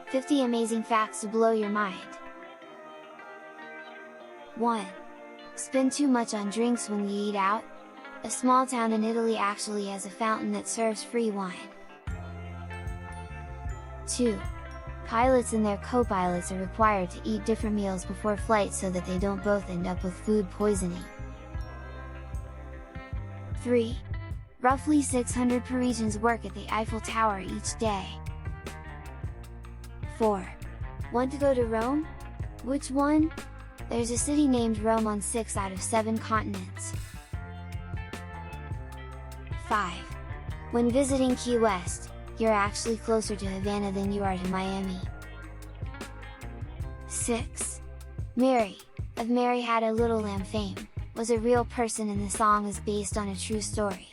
50 amazing facts to blow your mind. 1. Spend too much on drinks when you eat out? A small town in Italy actually has a fountain that serves free wine. 2. Pilots and their co-pilots are required to eat different meals before flights so that they don't both end up with food poisoning. 3. Roughly 600 Parisians work at the Eiffel Tower each day. 4. Want to go to Rome? Which one? There's a city named Rome on 6 out of 7 continents. 5. When visiting Key West, you're actually closer to Havana than you are to Miami. 6. Mary, of Mary Had a Little Lamb fame, was a real person and the song is based on a true story.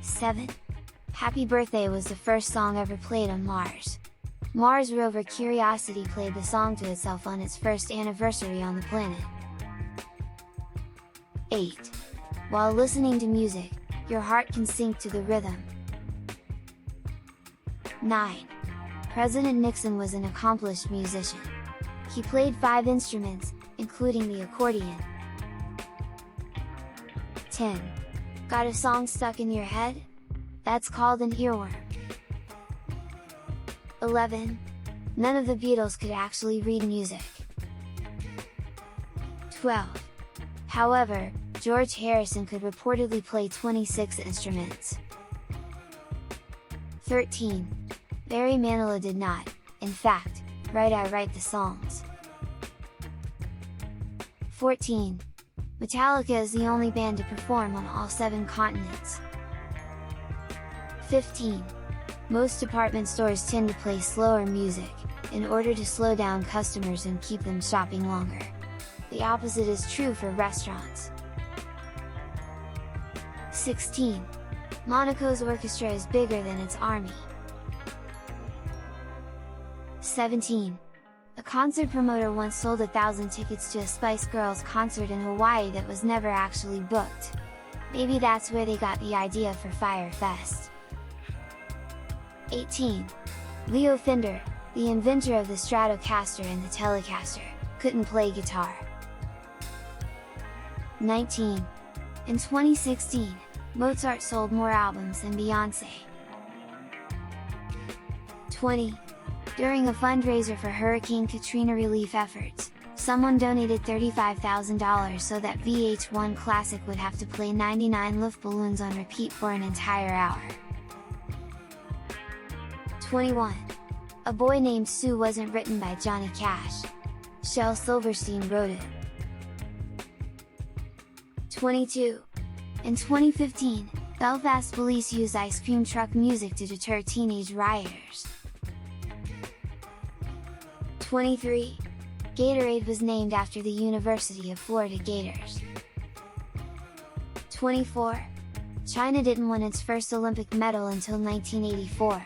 7. Happy Birthday was the first song ever played on Mars. Mars rover Curiosity played the song to itself on its first anniversary on the planet. 8. While listening to music, your heart can sync to the rhythm. 9. President Nixon was an accomplished musician. He played 5 instruments, including the accordion. 10. Got a song stuck in your head? That's called an earworm. 11. None of the Beatles could actually read music. 12. However, George Harrison could reportedly play 26 instruments. 13. Barry Manilow did not, in fact, write the songs. 14. Metallica is the only band to perform on all 7 continents. 15. Most department stores tend to play slower music, in order to slow down customers and keep them shopping longer. The opposite is true for restaurants. 16. Monaco's orchestra is bigger than its army. 17. A concert promoter once sold 1,000 tickets to a Spice Girls concert in Hawaii that was never actually booked. Maybe that's where they got the idea for Fyre Fest. 18. Leo Fender, the inventor of the Stratocaster and the Telecaster, couldn't play guitar. 19. In 2016, Mozart sold more albums than Beyoncé. 20. During a fundraiser for Hurricane Katrina relief efforts, someone donated $35,000 so that VH1 Classic would have to play 99 Luftballons on repeat for an entire hour. 21. A Boy Named Sue wasn't written by Johnny Cash. Shel Silverstein wrote it. 22. In 2015, Belfast police used ice cream truck music to deter teenage rioters. 23. Gatorade was named after the University of Florida Gators. 24. China didn't win its first Olympic medal until 1984.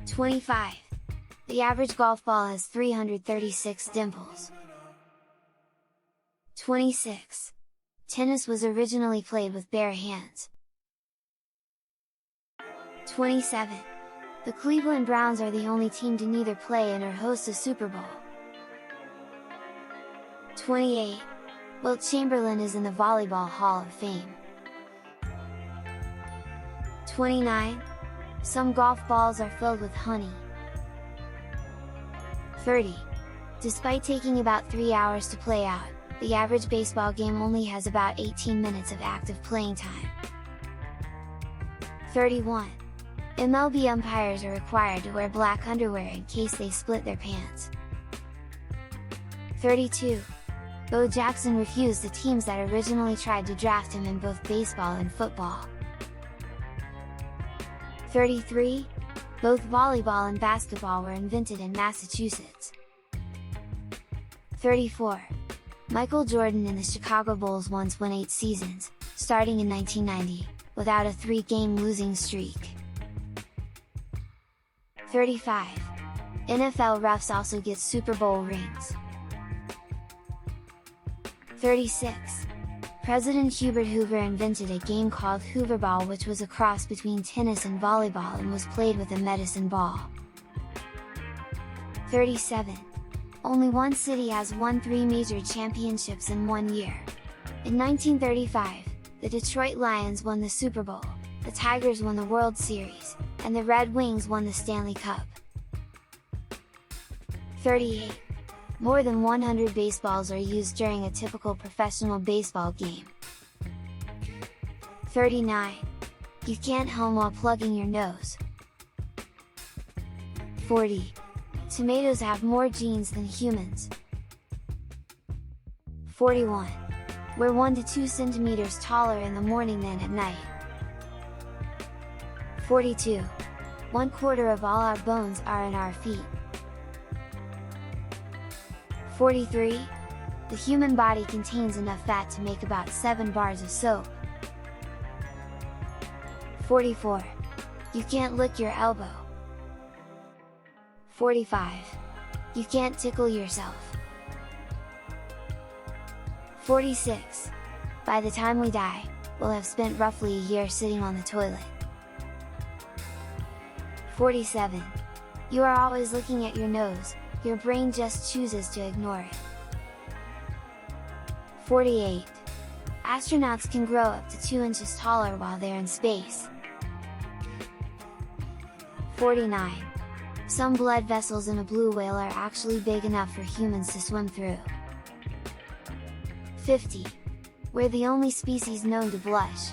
25. The average golf ball has 336 dimples. 26. Tennis was originally played with bare hands. 27. The Cleveland Browns are the only team to neither play in or host a Super Bowl. 28. Wilt Chamberlain is in the Volleyball Hall of Fame. 29. Some golf balls are filled with honey. 30. Despite taking about 3 hours to play out, the average baseball game only has about 18 minutes of active playing time. 31. MLB umpires are required to wear black underwear in case they split their pants. 32. Bo Jackson refused the teams that originally tried to draft him in both baseball and football. 33. Both volleyball and basketball were invented in Massachusetts. 34. Michael Jordan and the Chicago Bulls once won 8 seasons, starting in 1990, without a 3-game losing streak. 35. NFL refs also get Super Bowl rings. 36. President Hubert Hoover invented a game called Hooverball, which was a cross between tennis and volleyball and was played with a medicine ball. 37. Only one city has won 3 major championships in one year. In 1935, the Detroit Lions won the Super Bowl, the Tigers won the World Series, and the Red Wings won the Stanley Cup. 38. More than 100 baseballs are used during a typical professional baseball game. 39. You can't hum while plugging your nose. 40. Tomatoes have more genes than humans. 41. We're 1 to 2 centimeters taller in the morning than at night. 42. 1/4 of all our bones are in our feet. 43. The human body contains enough fat to make about 7 bars of soap. 44. You can't lick your elbow. 45. You can't tickle yourself. 46. By the time we die, we'll have spent roughly a year sitting on the toilet. 47. You are always looking at your nose, your brain just chooses to ignore it. 48. Astronauts can grow up to 2 inches taller while they're in space. 49. Some blood vessels in a blue whale are actually big enough for humans to swim through. 50. We're the only species known to blush.